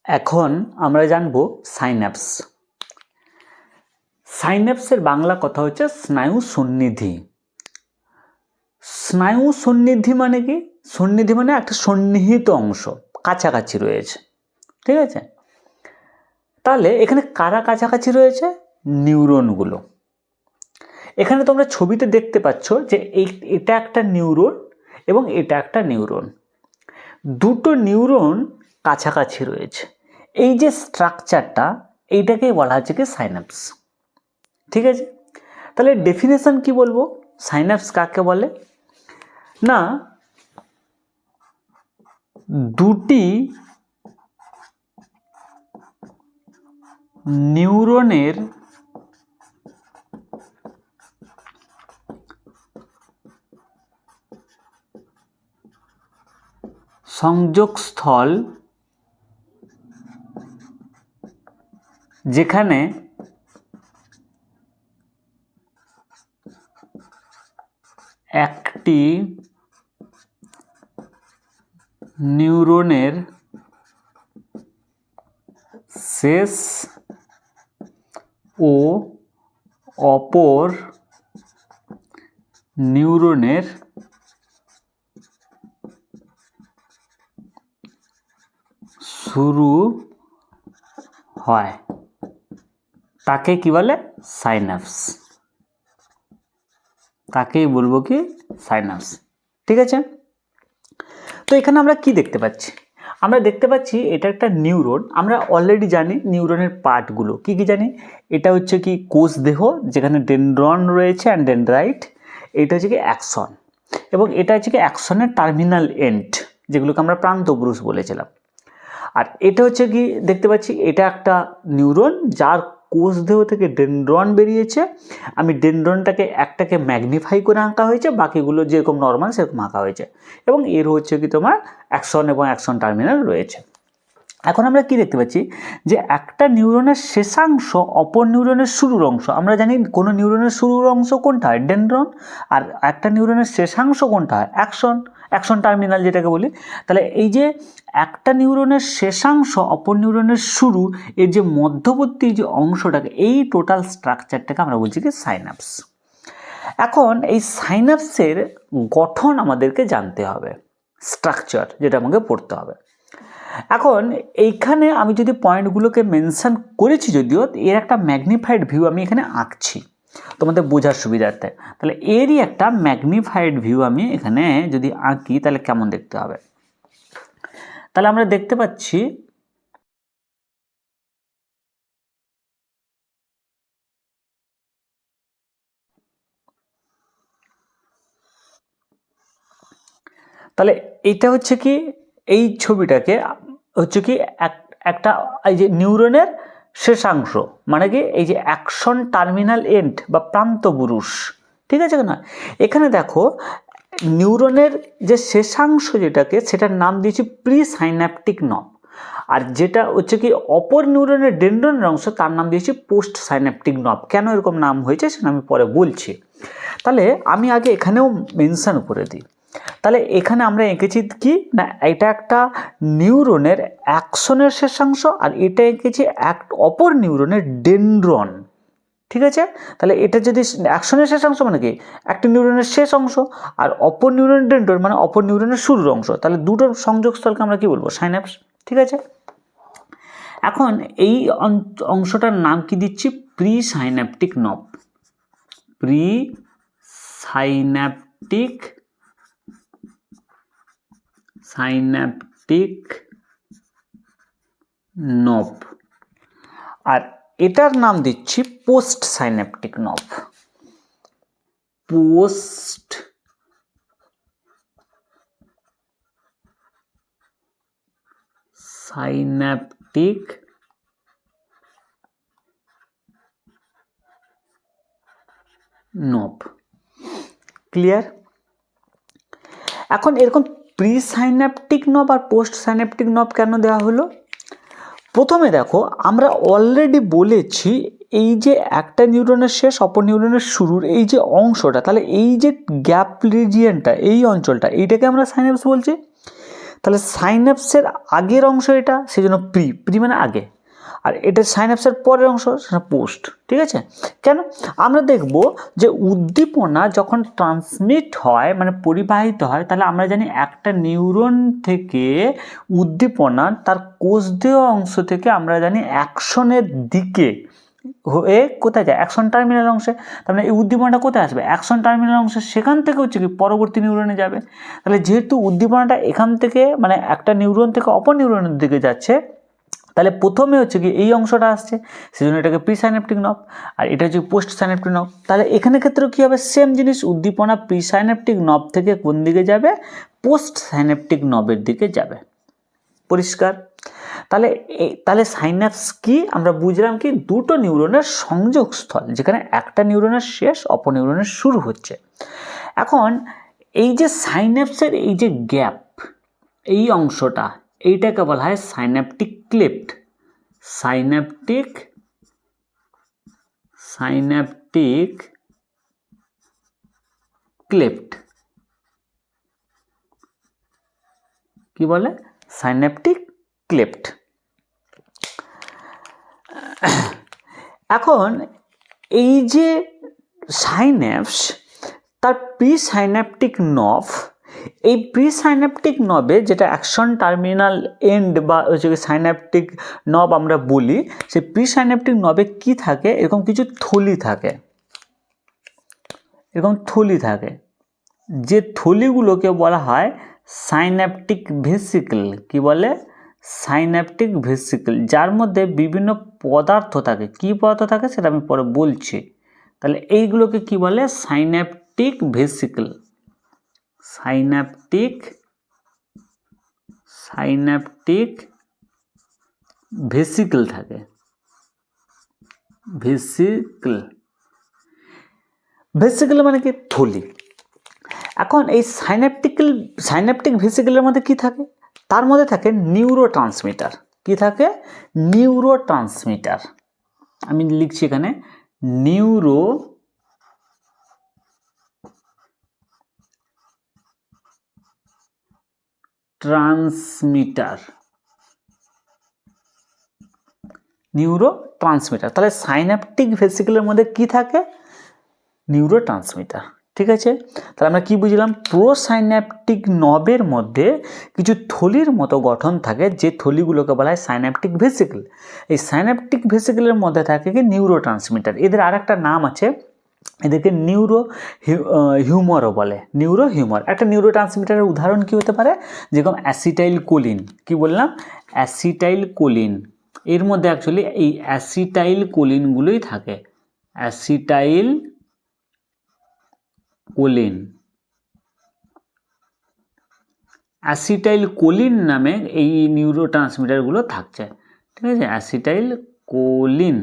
এখন আমরা জানব সাইন্যাপস। সাইন্যাপসের বাংলা কথা হচ্ছে স্নায়ু সন্নিধি। স্নায়ু সন্নিধি মানে কি? সন্নিধি মানে একটা সন্নিহিত অংশ, কাছাকাছি রয়েছে। ঠিক আছে, তাহলে এখানে কারা কাছাকাছি রয়েছে? নিউরনগুলো। এখানে তোমরা ছবিতে দেখতে পাচ্ছ যে এটা একটা নিউরন এবং এটা একটা নিউরন, দুটো নিউরন কাছাকাছি রয়েছে। এই যে স্ট্রাকচারটা, এইটাকেই বলা হচ্ছে কি সাইন্যাপস। ঠিক আছে, তাহলে ডেফিনেশন কি বলবো? সাইন্যাপস কাকে বলে না, দুটি নিউরনের সংযোগস্থল যেখানে একটি নিউরনের শেষ ও অপর নিউরনের শুরু হয়, তাকে কি বলে? সাইন্যাপস। তাকেই বলবো কি সাইন্যাপস। ঠিক আছে, তো এখানে আমরা কি দেখতে পাচ্ছি? আমরা দেখতে পাচ্ছি এটা একটা নিউরন। আমরা অলরেডি জানি নিউরনের পার্টগুলো কি কি জানি। এটা হচ্ছে কি কোষ দেহ, যেখানে ডেনড্রন রয়েছে অ্যান্ড ডেনড্রাইট। এটা হচ্ছে কি অ্যাক্সন, এবং এটা হচ্ছে কি অ্যাক্সনের টার্মিনাল এন্ড, যেগুলোকে আমরা প্রান্তপুরুষ বলেছিলাম। আর এটা হচ্ছে কি দেখতে পাচ্ছি, এটা একটা নিউরন যার কোষ দেহ থেকে ডেনড্রন বেরিয়েছে। আমি ডেনড্রনটাকে একটাকে ম্যাগনিফাই করে আঁকা হয়েছে, বাকিগুলো যেরকম নর্মাল সেরকম আঁকা হয়েছে, এবং এর হচ্ছে কি তোমার অ্যাকশন এবং অ্যাকশন টার্মিনাল রয়েছে। এখন আমরা কি দেখতে পাচ্ছি যে একটা নিউরনের শেষাংশ অপর নিউরনের শুরুর অংশ। আমরা জানি কোনো নিউরনের শুরুর অংশ কোনটা হয়? ডেনড্রন। আর একটা নিউরনের শেষাংশ কোনটা হয়? অ্যাকশন টার্মিনাল যেটাকে বলি। তাহলে এই যে একটা নিউরনের শেষাংশ অপর নিউরনের শুরু, এর যে মধ্যবর্তী যে অংশটাকে, এই টোটাল স্ট্রাকচারটাকে আমরা বলছি কি সাইন্যাপস। এখন এই সাইন্যাপসের গঠন আমাদেরকে জানতে হবে, স্ট্রাকচার যেটা আমাকে পড়তে হবে। এখন এইখানে আমি যদি পয়েন্টগুলোকে মেনশন করেছি, যদিও এর একটা ম্যাগনিফাইড ভিউ আমি এখানে আঁকছি তোমাদের বোঝার সুবিধার্থে। তাহলে এরই একটা ম্যাগনিফাইড ভিউ আমি এখানে যদি আঁকি, তাহলে কেমন দেখতে হবে? তাহলে আমরা দেখতে পাচ্ছি তাহলে এইটা হচ্ছে কি, এই ছবিটাকে হচ্ছে কি একটা এই যে নিউরনের শেষাংশ, মানে কি এই যে অ্যাকশন টার্মিনাল এন্ড বা প্রান্তপুরুষ। ঠিক আছে না? এখানে দেখো নিউরনের যে শেষাংশ যেটাকে, সেটার নাম দিয়েছি প্রি সাইন্যাপটিক নব, আর যেটা হচ্ছে কি অপর নিউরনের ডেনড্রনের অংশ, তার নাম দিয়েছি পোস্ট সাইন্যাপটিক নব। কেন এরকম নাম হয়েছে সেটা আমি পরে বলছি। তাহলে আমি আগে এখানেও মেনশন করে দিই। তাহলে এখানে আমরা এঁকেছি কি না, এটা একটা নিউরনের অ্যাকশনের শেষাংশ, আর এটা এঁকেছি অপর নিউরনের ডেনড্রন। ঠিক আছে, তাহলে এটা যদি অ্যাকশনের শেষাংশ মানে কি একটা নিউরনের শেষ অংশ, আর অপর নিউরনের ডেনড্রন মানে অপর নিউরনের শুরুর অংশ, তাহলে দুটোর সংযোগস্থলকে আমরা কি বলবো? সাইন্যাপস। ঠিক আছে, এখন এই অংশটার নাম কি দিচ্ছি? প্রি সাইন্যাপটিক নব। প্রি সাইন্যাপটিক নব, আর এটার নাম দিচ্ছি পোস্ট সাইন্যাপটিক নব। পোস্ট সাইন্যাপটিক নব। ক্লিয়ার? এখন এরকম প্রি সাইন্যাপটিক নব আর পোস্ট সাইন্যাপটিক নব কেন দেওয়া হলো? প্রথমে দেখো, আমরা অলরেডি বলেছি এই যে একটা নিউরনের শেষ অপর নিউরনের শুরুর এই যে অংশটা, তাহলে এই যে গ্যাপ রিজিয়নটা, এই অঞ্চলটা, এইটাকে আমরা সাইন্যাপস বলছি। তাহলে সাইন্যাপসের আগের অংশ এটা, সেই জন্য প্রি মানে আগে, আর এটা সাইন্যাপসের পরের অংশ সেটা পোস্ট। ঠিক আছে, কেন? আমরা দেখব যে উদ্দীপনা যখন ট্রান্সমিট হয় মানে পরিবাহিত হয়, তাহলে আমরা জানি একটা নিউরন থেকে উদ্দীপনা তার কোষদেহ অংশ থেকে আমরা জানি অ্যাকশনের দিকে হয়ে কোথায় যায়, অ্যাকশন টার্মিনাল অংশে। তার মানে এই উদ্দীপনাটা কোথায় আসবে, অ্যাকশন টার্মিনাল অংশে, সেখান থেকে হচ্ছে কি পরবর্তী নিউরনে যাবে। তাহলে যেহেতু উদ্দীপনাটা এখান থেকে মানে একটা নিউরন থেকে অপর নিউরনের দিকে যাচ্ছে, তাহলে প্রথমে হচ্ছে কি এই অংশটা আসছে, সেজন্য এটাকে প্রি সাইন্যাপটিক নব, আর এটা হচ্ছে পোস্ট সাইন্যাপটিক নব। তাহলে এখানে ক্ষেত্রে কী হবে, সেম জিনিস, উদ্দীপনা প্রি সাইন্যাপটিক নব থেকে কোন দিকে যাবে, পোস্ট সাইন্যাপটিক নবের দিকে যাবে। পরিষ্কার? তাহলে সাইন্যাপস কি আমরা বুঝলাম কি, দুটো নিউরনের সংযোগস্থল, যেখানে একটা নিউরনের শেষ অপর নিউরনের শুরু হচ্ছে। এখন এই যে সাইন্যাপসের এই যে গ্যাপ, এই অংশটা, এইটাকে বলা হয় সাইন্যাপটিক ক্লেফট। সাইন্যাপটিক ক্লেফট কি বলে, সাইন্যাপটিক ক্লেফট। এখন এই যে সাইন্যাপস, তার প্রি সাইন্যাপটিক নব, এই প্রি সাইন্যাপটিক নবে যেটা অ্যাকশন টার্মিনাল এন্ড বা হচ্ছে সাইন্যাপটিক নব আমরা বলি, সেই প্রি সাইন্যাপটিক নবে কি থাকে, এরকম কিছু থলি থাকে, এরকম থলি থাকে, যে থলিগুলোকে বলা হয় সাইন্যাপটিক ভেসিকল। কি বলে, সাইন্যাপটিক ভেসিকল, যার মধ্যে বিভিন্ন পদার্থ থাকে। কি পদার্থ থাকে সেটা আমি পরে বলছি। তাহলে এইগুলোকে কি বলে, সাইন্যাপটিক ভেসিকল। সাইন্যাপটিক ভেসিকল থাকে, ভেসিকল মানে কি, থলি। এখন এই সাইন্যাপটিক ভেসিকলের মধ্যে কি থাকে, তার মধ্যে থাকে নিউরোট্রান্সমিটার। কি থাকে, নিউরোট্রান্সমিটার। আমি লিখছি এখানে নিউরোট্রান্সমিটার। তাহলে সাইন্যাপটিক ভেসিকলের মধ্যে কি থাকে, নিউরোট্রান্সমিটার। ঠিক আছে, তাহলে আমরা কি বুঝলাম, প্রোসাইন্যাপটিক নবের মধ্যে কিছু থলির মতো গঠন থাকে, যে থলিগুলোকে বলা হয় সাইন্যাপটিক ভেসিকল। এই সাইন্যাপটিক ভেসিকলের মধ্যে থাকে কি নিউরোট্রান্সমিটার। এদের আর একটা নাম আছে, এদেরকে হিউমারও বলে, হিউমার। একটা নিউরোট্রান্সমিটারের উদাহরণ কি হতে পারে, যেরকম অ্যাসিটাইল কোলিন। কি বললাম, অ্যাসিটাইল কোলিন। এর মধ্যে অ্যাকচুয়ালি এই অ্যাসিটাইল কোলিনগুলোই থাকে, অ্যাসিটাইল কোলিন নামে এই নিউরোট্রান্সমিটারগুলো থাকছে। ঠিক আছে, অ্যাসিটাইল কোলিন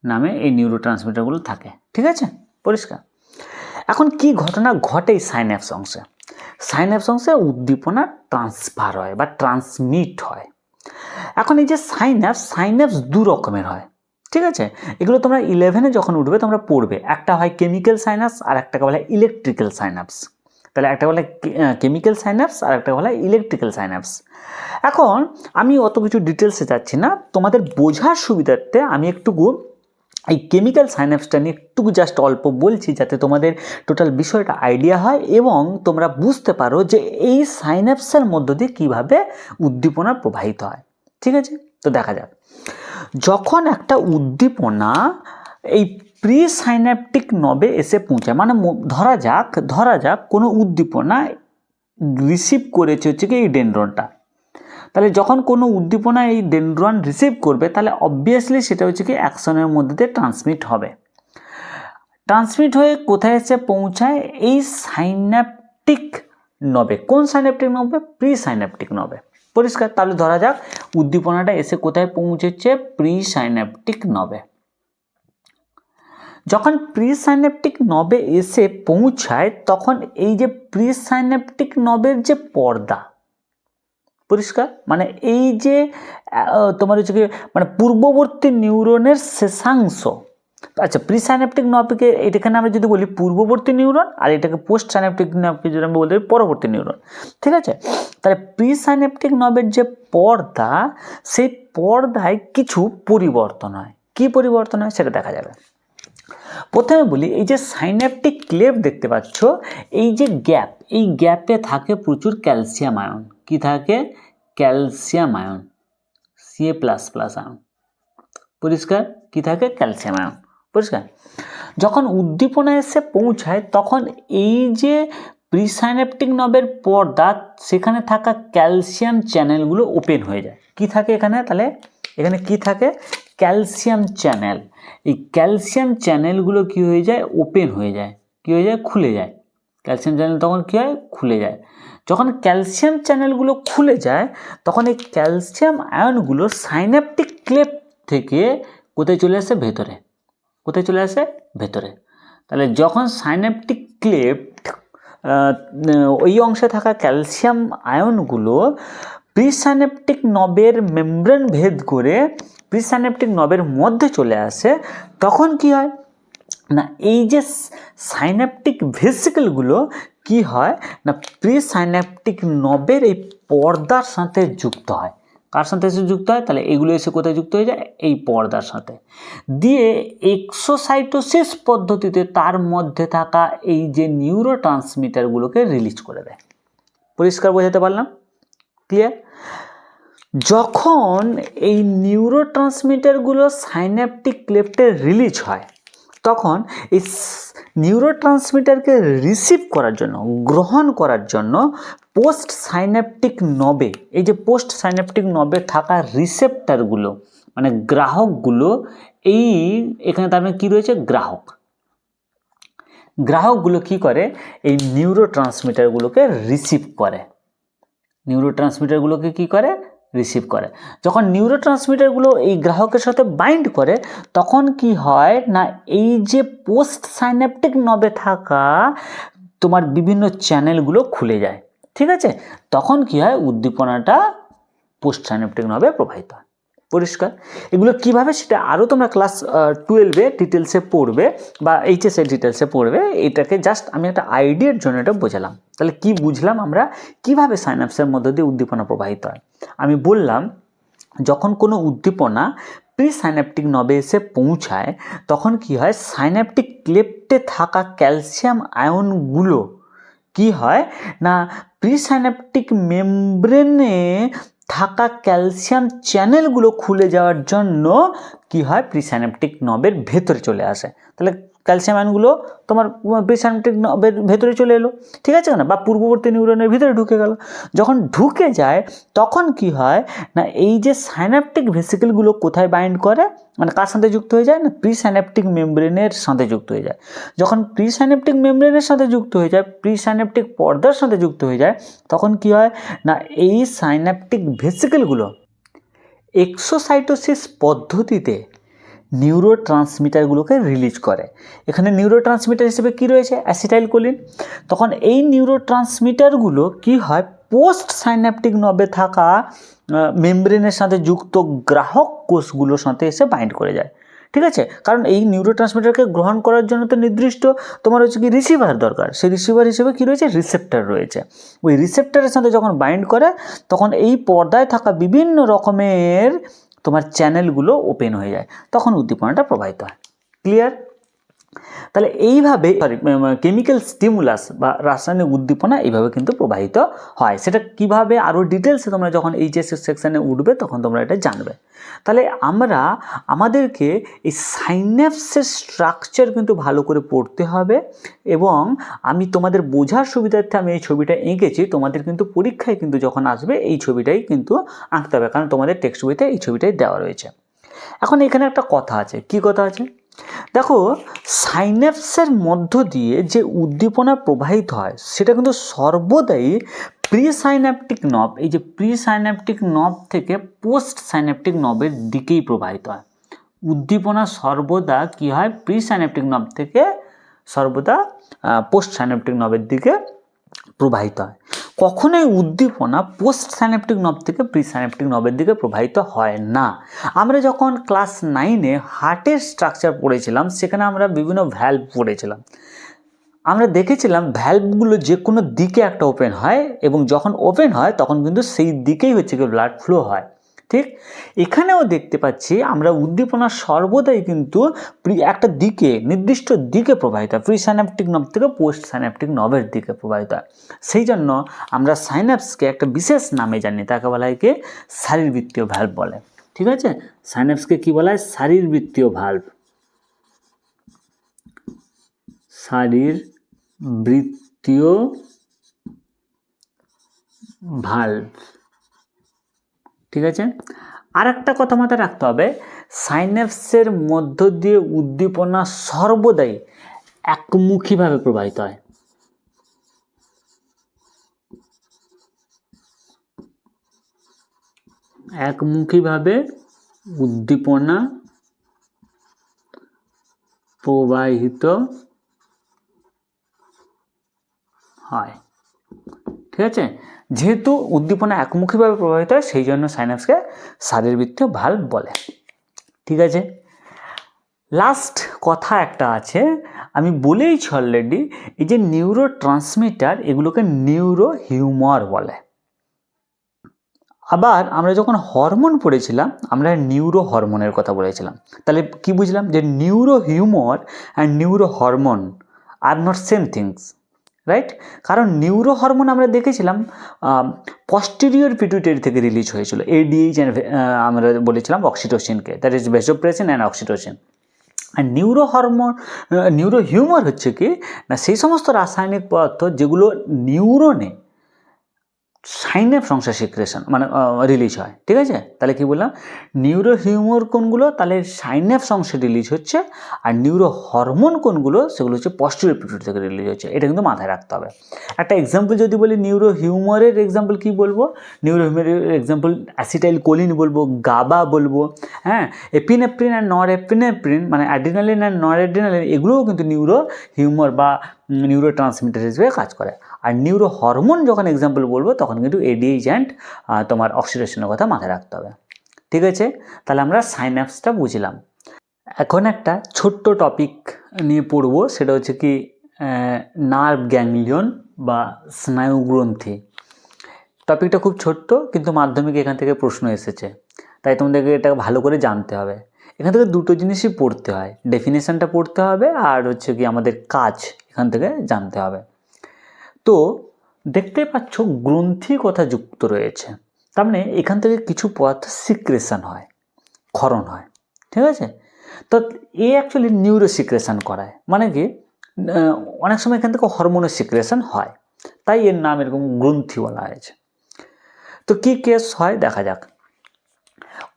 নামে এই নিউরোট্রান্সমিটারগুলো থাকে। ঠিক আছে, পরিষ্কার? এখন কি ঘটনা ঘটে এই সাইন্যাপস অংশে? সাইন্যাপস অংশে উদ্দীপনা ট্রান্সফার হয় বা ট্রান্সমিট হয়। এখন এই যে সাইন্যাপস দু রকমের হয়। ঠিক আছে, এগুলো তোমরা 11-এ যখন উঠবে তোমরা পড়বে। একটা হয় কেমিক্যাল সাইন্যাপস আর একটাকে বলা হয় ইলেকট্রিক্যাল সাইন্যাপস। তাহলে একটা বলে কেমিক্যাল সাইন্যাপস আর একটা বলা হয় ইলেকট্রিক্যাল সাইন্যাপস। এখন আমি অত কিছু ডিটেলসে যাচ্ছি না, তোমাদের বোঝার সুবিধার্থে আমি একটুকু এই কেমিক্যাল সাইন্যাপসটা নিয়ে একটু জাস্ট অল্প বলছি, যাতে তোমাদের টোটাল বিষয়টা আইডিয়া হয় এবং তোমরা বুঝতে পারো যে এই সাইন্যাপসের মধ্য দিয়ে কীভাবে উদ্দীপনা প্রবাহিত হয়। ঠিক আছে, তো দেখা যাক, যখন একটা উদ্দীপনা এই প্রি সাইন্যাপটিক নবে এসে পৌঁছায়, মানে ধরা যাক কোনো উদ্দীপনা রিসিভ করেছে হচ্ছে কি এই ডেনড্রনটা। তাহলে যখন কোনো উদ্দীপনা এই ডেনড্রন রিসিভ করবে, তাহলে অবভিয়াসলি সেটা হচ্ছে কি অ্যাকশনের মধ্যে দিয়ে ট্রান্সমিট হয়ে কোথায় এসে পৌঁছায়, এই সাইন্যাপটিক নবে। কোন সাইন্যাপটিক নবে, প্রি সাইন্যাপটিক নবে। পরিষ্কার? তাহলে ধরা যাক উদ্দীপনাটা এসে কোথায় পৌঁছেছে, প্রি সাইন্যাপটিক নবে। যখন প্রি সাইন্যাপটিক নবে এসে পৌঁছায়, তখন এই যে প্রি সাইন্যাপটিক নবের যে পর্দা, পরিষ্কার, মানে এই যে তোমার হচ্ছে কি মানে পূর্ববর্তী নিউরনের শেষাংশ, আচ্ছা, প্রি সাইন্যাপটিক নবকে এটাখানে আমরা যদি বলি পূর্ববর্তী নিউরন, আর এটাকে পোস্ট সাইন্যাপটিক নবকে যদি আমরা বলি পরবর্তী নিউরন, ঠিক আছে। তাহলে প্রি সাইন্যাপটিক নবের যে পর্দা, সেই পর্দায় কিছু পরিবর্তন হয়। কি পরিবর্তন হয় সেটা দেখা যাবে। প্রথমে বলি, এই যে সাইন্যাপটিক ক্লেভ দেখতে পাচ্ছ, এই যে গ্যাপ, এই গ্যাপে থাকে প্রচুর ক্যালসিয়াম আয়ন। কি থাকে? Calcium ion, Ca++ ion. পরিষ্কার? কি থাকে? Calcium ion. পরিষ্কার? যখন উদ্দীপনা এসে পৌঁছায় তখন এই যে প্রিসাইন্যাপটিক নবের পর্দা, সেখানে থাকা ক্যালসিয়াম চ্যানেলগুলো ওপেন হয়ে যায়। কি থাকে এখানে? তাহলে এখানে কি থাকে? Calcium channel. এই ক্যালসিয়াম চ্যানেলগুলো কি হয়ে যায়? ওপেন হয়ে যায়। কি হয়ে যায়? খুলে যায়। ক্যালসিয়াম চ্যানেল তখন কী হয়? খুলে যায়। যখন ক্যালসিয়াম চ্যানেলগুলো খুলে যায় তখন এই ক্যালসিয়াম আয়নগুলো সাইন্যাপটিক ক্লেভ থেকে কোথায় চলে আসে? ভেতরে। কোথায় চলে আসে? ভেতরে। তাহলে যখন সাইন্যাপটিক ক্লেভ ওই অংশে থাকা ক্যালসিয়াম আয়নগুলো প্রিসাইন্যাপটিক নবের মেমব্রেন ভেদ করে প্রিসাইন্যাপটিক নবের মধ্যে চলে আসে, তখন কি হয় না, এই যে সাইন্যাপটিক ভেসিকেলগুলো কি হয় না, প্রিসাইন্যাপটিক নবের এই পর্দার সাথে যুক্ত হয়। কার সাথে এসে যুক্ত হয়? তাহলে এগুলো এসে কোথায় যুক্ত হয়ে যায়? এই পর্দার সাথে। দিয়ে এক্সোসাইটোসিস পদ্ধতিতে তার মধ্যে থাকা এই যে নিউরো ট্রান্সমিটারগুলোকে রিলিজ করে দেয়। পরিষ্কার বোঝাতে পারলাম? ক্লিয়ার? যখন এই নিউরো ট্রান্সমিটারগুলো সাইন্যাপটিক ক্লেভে রিলিজ হয়, তখন এই নিউরো ট্রান্সমিটারকে রিসিভ করার জন্য, গ্রহণ করার জন্য পোস্ট সাইন্যাপটিক নবে, এই যে পোস্ট সাইন্যাপটিক নবে থাকা রিসেপ্টারগুলো, মানে গ্রাহকগুলো, এই এখানে তার মানে কী রয়েছে? গ্রাহক। গ্রাহকগুলো কি করে? এই নিউরো ট্রান্সমিটারগুলোকে রিসিভ করে। নিউরো ট্রান্সমিটারগুলোকে কী করে? রিসিভ করে। যখন নিউরো ট্রান্সমিটারগুলো এই গ্রাহকের সাথে বাইন্ড করে, তখন কি হয় না, এই যে পোস্ট সাইন্যাপটিক নবে থাকা তোমার বিভিন্ন চ্যানেলগুলো খুলে যায়। ঠিক আছে? তখন কি হয়? উদ্দীপনাটা পোস্ট সাইন্যাপটিক নবে প্রবাহিত হয়। পরিষ্কার? এগুলো কিভাবে সেটা আরও তোমরা ক্লাস 12-এ ডিটেলসে পড়বে বা এইচএসে ডিটেলসে পড়বে। এটাকে জাস্ট আমি একটা আইডিয়ার জন্য এটা বোঝালাম। তাহলে কি বুঝলাম আমরা? কিভাবে সাইন্যাপসের মধ্য দিয়ে উদ্দীপনা প্রবাহিত হয়। আমি বললাম, যখন কোনো উদ্দীপনা প্রিসাইন্যাপটিক নবে এসে পৌঁছায় তখন কি হয়? সাইন্যাপটিক ক্লেভে থাকা ক্যালসিয়াম আয়নগুলো কি হয় না, প্রিসাইন্যাপটিক মেমব্রেনে থাকা ক্যালসিয়াম চ্যানেলগুলো খুলে যাওয়ার জন্য কি হয়? প্রিসাইন্যাপটিক নবের ভেতরে চলে আসে। তাহলে ক্যালসিয়াম আয়নগুলো তোমার প্রিসাইন্যাপটিক নবের ভেতরে চলে এলো, ঠিক আছে না, বা পূর্ববর্তী নিউরনের ভিতরে ঢুকে গেল। যখন ঢুকে যায় তখন কি হয় না, এই যে সাইন্যাপটিক ভেসিকেলগুলো কোথায় বাইন্ড করে, মানে কার সাথে যুক্ত হয়ে যায় না, প্রিসাইন্যাপটিক মেমব্রেনের সাথে যুক্ত হয়ে যায়। যখন প্রিসাইন্যাপটিক মেমব্রেনের সাথে যুক্ত হয়ে যায়, প্রিসাইন্যাপটিক পর্দার সাথে যুক্ত হয়ে যায়, তখন কি হয় না, এই সাইন্যাপটিক ভেসিকেলগুলো এক্সোসাইটোসিস পদ্ধতিতে নিউরো ট্রান্সমিটারগুলোকে রিলিজ করে। এখানে নিউরো ট্রান্সমিটার হিসেবে কী রয়েছে? অ্যাসিটাইলকোলিন। তখন এই নিউরো ট্রান্সমিটারগুলো কী হয়? পোস্ট সাইন্যাপটিক নবে থাকা মেমব্রেনের সাথে যুক্ত গ্রাহক কোষগুলোর সাথে এসে বাইন্ড করে যায়। ঠিক আছে? কারণ এই নিউরো ট্রান্সমিটারকে গ্রহণ করার জন্য তো নির্দিষ্ট তোমার হচ্ছে কি রিসিভার দরকার। সেই রিসিভার হিসেবে কী রয়েছে? রিসেপ্টার রয়েছে। ওই রিসেপ্টারের সাথে যখন বাইন্ড করে তখন এই পর্দায় থাকা বিভিন্ন রকমের তোমার চ্যানেলগুলো ওপেন হয়ে যায়, তখন উদ্দীপনাটা প্রবাহিত হয়। ক্লিয়ার? তাহলে এইভাবে কেমিক্যাল স্টিমুলাস বা রাসায়নিক উদ্দীপনা এইভাবে কিন্তু প্রবাহিত হয়। সেটা কিভাবে আরও ডিটেলসে তোমরা যখন এইচএস সেকশানে উঠবে তখন তোমরা এটা জানবে। তাহলে আমাদেরকে এই সাইন্যাপসের স্ট্রাকচার কিন্তু ভালো করে পড়তে হবে, এবং আমি তোমাদের বোঝার সুবিধার্থে আমি এই ছবিটা এঁকেছি। তোমাদের কিন্তু পরীক্ষায় কিন্তু যখন আসবে এই ছবিটাই কিন্তু আঁকতে হবে, কারণ তোমাদের টেক্সট বইতে এই ছবিটাই দেওয়া রয়েছে। এখন এখানে একটা কথা আছে। কি কথা আছে? দেখো, সাইন্যাপসের মধ্য দিয়ে যে উদ্দীপনা প্রবাহিত হয় সেটা কিন্তু সর্বদাই প্রিসাইন্যাপটিক নব, এই যে প্রিসাইন্যাপটিক নব থেকে পোস্ট সাইন্যাপটিক নবের দিকেই প্রবাহিত হয়। উদ্দীপনা সর্বদা কি হয়? প্রিসাইন্যাপটিক নব থেকে সর্বদা পোস্ট সাইন্যাপটিক নবের দিকে প্রবাহিত হয়। কখনোই উদ্দীপনা পোস্ট সাইন্যাপটিক নব থেকে প্রি সাইন্যাপটিক নবের দিকে প্রবাহিত হয় না। আমরা যখন ক্লাস 9-এ হার্টের স্ট্রাকচার পড়েছিলাম, সেখানে আমরা বিভিন্ন ভ্যালভ পড়েছিলাম। আমরা দেখেছিলাম ভ্যালভগুলো যে কোনো দিকে একটা ওপেন হয়, এবং যখন ওপেন হয় তখন কিন্তু সেই দিকেই হচ্ছে কি ব্লাড ফ্লো হয়। ঠিক এখানেও দেখতে পাচ্ছি আমরা উদ্দীপনা সর্বদাই কিন্তু একটা দিকে, নির্দিষ্ট দিকে প্রবাহিত হয়, প্রি সাইন্যাপটিক নব থেকে পোস্ট সাইন্যাপটিক নবের দিকে প্রবাহিত হয়। সেই জন্য আমরা সাইন্যাপসকে একটা বিশেষ নামে জানি, তাকে বলা হয় কি শারীরবৃত্তীয় ভ্যালভ বলে। ঠিক আছে, সাইন্যাপসকে কি বলা হয়? শারীরবৃত্তীয় ভালভ, শারীরবৃত্তীয় ভালভ। ঠিক আছে, আর একটা কথা মাথায় রাখতে হবে, সাইন্যাপসের মধ্য দিয়ে উদ্দীপনা সর্বদাই একমুখীভাবে প্রবাহিত হয়। একমুখীভাবে উদ্দীপনা প্রবাহিত হয়। ঠিক আছে, যেহেতু উদ্দীপনা একমুখীভাবে প্রবাহিত হয়, সেই জন্য সাইন্যাপসকে শারীরবৃত্তীয় ভালভ বলে। ঠিক আছে, লাস্ট কথা একটা আছে, আমি বলেইছি অলরেডি, এই যে নিউরো ট্রান্সমিটার, এগুলোকে নিউরো হিউমার বলে। আবার আমরা যখন হরমোন পড়েছিলাম, আমরা নিউরো হরমোনের কথা বলেছিলাম। তাহলে কি বুঝলাম? যে neuro humour and neuro hormone are not same things, right? কারণ নিউরো হরমোন আমরা দেখেছিলাম পস্টেরিয়র পিটুইটারি থেকে রিলিজ হয়েছিল, এডিএইচ আমরা বলেছিলাম অক্সিটোসিনকে, that is vasopressin and oxytocin. আর নিউরো হরমোন, নিউরো হিউমার হচ্ছে কি না, সেই সমস্ত রাসায়নিক পদার্থ যেগুলো নিউরনে সাইন্যাপস অংশে সিক্রেশন মানে রিলিজ হয়। ঠিক আছে, তাহলে কি বললাম? নিউরো হিউমার কোনগুলো? তাহলে সাইন্যাপস অংশে রিলিজ হচ্ছে, আর নিউরো হরমোন কোনগুলো? সেগুলো হচ্ছে পস্টেরিয়র পিটুইটারি থেকে রিলিজ হচ্ছে। এটা কিন্তু মাথায় রাখতে হবে। একটা এক্সাম্পল যদি বলি, নিউরো হিউমারের এক্সাম্পল কি বলবো? নিউরো হিউমারের এক্সাম্পল অ্যাসিটাইল কোলিন বলবো, গাবা বলবো, হ্যাঁ, এপিনেফ্রিন অ্যান্ড নর এপিনেফ্রিন, মানে অ্যাড্রিনালিন অ্যান্ড নর অ্যাড্রিনালিন, এগুলোও কিন্তু নিউরো হিউমার বা নিউরো ট্রান্সমিটার হিসেবে কাজ করে। আর নিউরো হরমোন যখন এক্সাম্পল বলবো, তখন কিন্তু এডিএইচ অ্যান্ড তোমার অক্সিডেশনের কথা মাথায় রাখতে হবে। ঠিক আছে, তাহলে আমরা সাইন্যাপসটা বুঝলাম। এখন একটা ছোট্ট টপিক নিয়ে পড়বো, সেটা হচ্ছে কি নার্ভ গ্যাংলিয়ন বা স্নায়ুগ্রন্থি। টপিকটা খুব ছোট্ট, কিন্তু মাধ্যমিকে এখান থেকে প্রশ্ন এসেছে, তাই তোমাদেরকে এটা ভালো করে জানতে হবে। এখান থেকে দুটো জিনিসই পড়তে হয়, ডেফিনেশনটা পড়তে হবে, আর হচ্ছে কি আমাদের কাজ এখান থেকে জানতে হবে। তো দেখতে পাচ্ছ গ্রন্থি কথা যুক্ত রয়েছে, তার মানে এখান থেকে কিছু পদার্থ সিক্রেশন হয়, ক্ষরণ হয়। ঠিক আছে, তো এ অ্যাকচুয়ালি নিউরো সিক্রেশন করায়, মানে কি অনেক সময় এখান থেকে হরমোনের সিক্রেশন হয়, তাই এর নাম এরকম গ্রন্থি বলা হয়েছে। তো কি কেস হয় দেখা যাক।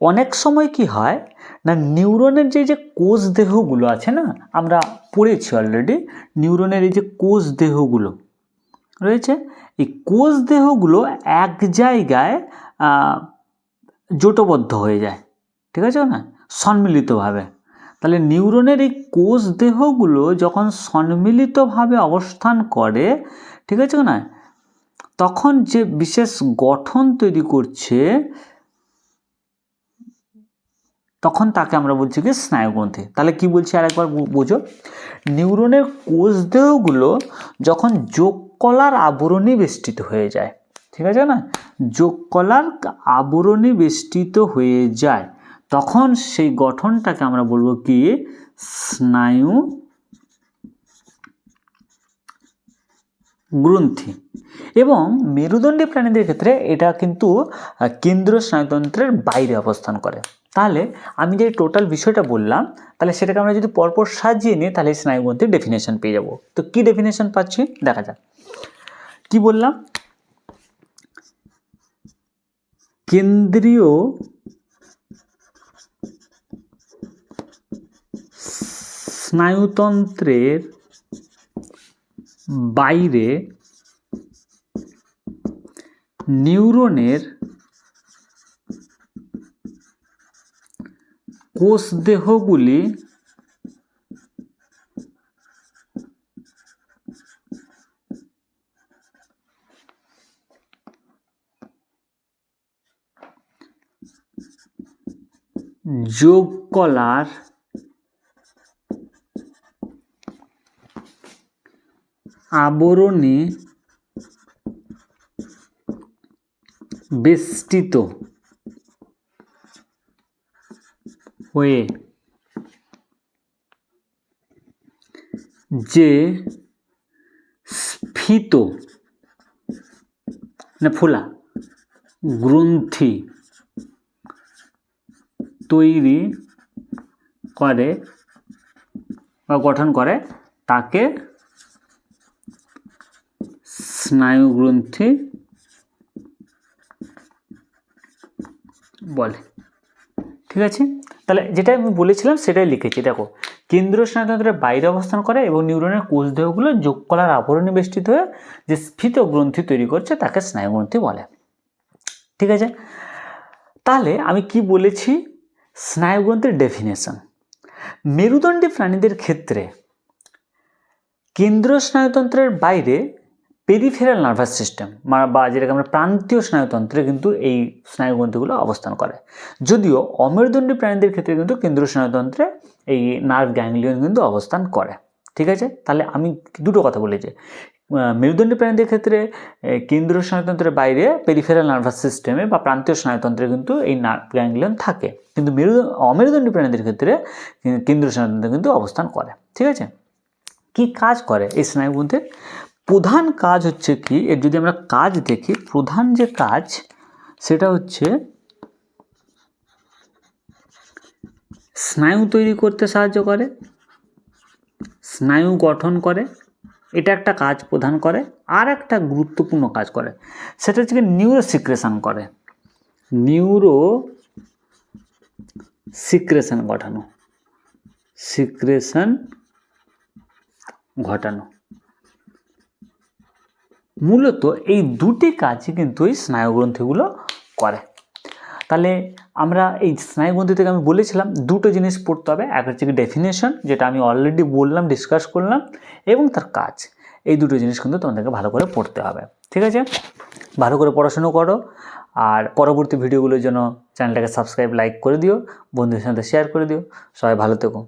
অনেক সময় কি হয় না, নিউরনের যে কোষ দেহগুলো আছে না, আমরা পড়েছি অলরেডি, নিউরনের এই যে কোষ দেহগুলো রয়েছে, এই কোষ দেহগুলো এক জায়গায় জোটবদ্ধ হয়ে যায়। ঠিক আছে না, সম্মিলিতভাবে। তাহলে নিউরনের এই কোষ দেহগুলো যখন সম্মিলিতভাবে অবস্থান করে, ঠিক আছে না, তখন যে বিশেষ গঠন তৈরি করছে, তখন তাকে আমরা বলছি কি স্নায়ুগ্রন্থি। তাহলে কি বলছি আরেকবার বোঝো, নিউরনের কোষ দেহগুলো যখন যোগকলার আবরণী বেষ্টিত হয়ে যায়, ঠিক আছে না, যোগকলার আবরণী বেষ্টিত হয়ে যায়, তখন সেই গঠনটাকে আমরা বলবো কি স্নায়ু গ্রন্থি। এবং মেরুদণ্ডী প্রাণীদের ক্ষেত্রে এটা কিন্তু কেন্দ্রীয় স্নায়ুতন্ত্রের বাইরে অবস্থান করে। তাহলে আমি যে টোটাল বিষয়টা বললাম, তাহলে সেটাকে আমরা যদি পরপর সাজিয়ে নিই, তাহলে স্নায়ুগ্রন্থির ডেফিনেশন পেয়ে যাব। তো কি ডেফিনেশন পাচ্ছি দেখা যাক। কি বললাম? কেন্দ্রীয় স্নায়ুতন্ত্রের বাইরে নিউরনের কোষ দেহগুলি যোগ কলার আবরণে বেষ্টিত হয়ে যে স্ফীত ফোলা গ্রন্থি তৈরি করে বা গঠন করে তাকে স্নায়ুগ্রন্থি বলে। ঠিক আছে, তাহলে যেটা আমি বলেছিলাম সেটাই লিখেছি। দেখো, কেন্দ্রীয় স্নায়ুতন্ত্রের বাইরে অবস্থান করে এবং নিউরনের কোষদেহগুলো যোগ কলার আবরণে বেষ্টিত হয়ে যে স্ফীত গ্রন্থি তৈরি করছে তাকে স্নায়ুগ্রন্থি বলে। ঠিক আছে, তাহলে আমি কি বলেছি? স্নায়ুগ্রন্থির ডেফিনেশন। মেরুদণ্ডী প্রাণীদের ক্ষেত্রে কেন্দ্রীয় স্নায়ুতন্ত্রের বাইরে পেরিফেরাল নার্ভাস সিস্টেম বা যেটাকে আমরা প্রান্তীয় স্নায়ুতন্ত্রে কিন্তু এই স্নায়ুগ্রন্থিগুলো অবস্থান করে। যদিও অমেরুদণ্ডী প্রাণীদের ক্ষেত্রে কিন্তু কেন্দ্রীয় স্নায়ুতন্ত্রে এই নার্ভ গ্যাংলিয়ন কিন্তু অবস্থান করে। ঠিক আছে, তাহলে আমি দুটো কথা বলেছি। মেরুদণ্ডী প্রাণীদের ক্ষেত্রে কেন্দ্রীয় স্নায়ুতন্ত্রের বাইরে পেরিফেরাল নার্ভাস সিস্টেমে বা প্রান্তীয় স্নায়ুতন্ত্রে কিন্তু এই নার্ভ গ্যাংলিয়ন থাকে, কিন্তু অমেরুদণ্ডী প্রাণীদের ক্ষেত্রে কেন্দ্রীয় স্নায়ুতন্ত্রে কিন্তু অবস্থান করে। ঠিক আছে, কি কাজ করে এই স্নায়ুগ্রন্থির? প্রধান কাজ হচ্ছে কি, এর যদি আমরা কাজ দেখি, প্রধান যে কাজ সেটা হচ্ছে স্নায়ু তৈরি করতে সাহায্য করে, স্নায়ু গঠন করে, এটা একটা কাজ প্রদান করে। আর একটা গুরুত্বপূর্ণ কাজ করে, সেটা হচ্ছে নিউরো সিক্রেশন করে, নিউরো সিক্রেশন ঘটানো, সিক্রেশন ঘটানো। মূলত এই দুটি কাজই কিন্তু এই স্নায়ুগ্রন্থিগুলো করে। তাহলে আমরা এই স্নায়ুগ্রন্থি থেকে আমি বলেছিলাম দুটো জিনিস পড়তে হবে, এক হচ্ছে কি ডেফিনেশন, যেটা আমি অলরেডি বললাম, ডিসকাস করলাম, এবং তার কাজ। এই দুটো জিনিস কিন্তু তোমাদেরকে ভালো করে পড়তে হবে। ঠিক আছে, ভালো করে পড়াশুনো করো, আর পরবর্তী ভিডিওগুলোর জন্য চ্যানেলটাকে সাবস্ক্রাইব, লাইক করে দিও, বন্ধুদের সাথে শেয়ার করে দিও। সবাই ভালো থেকো।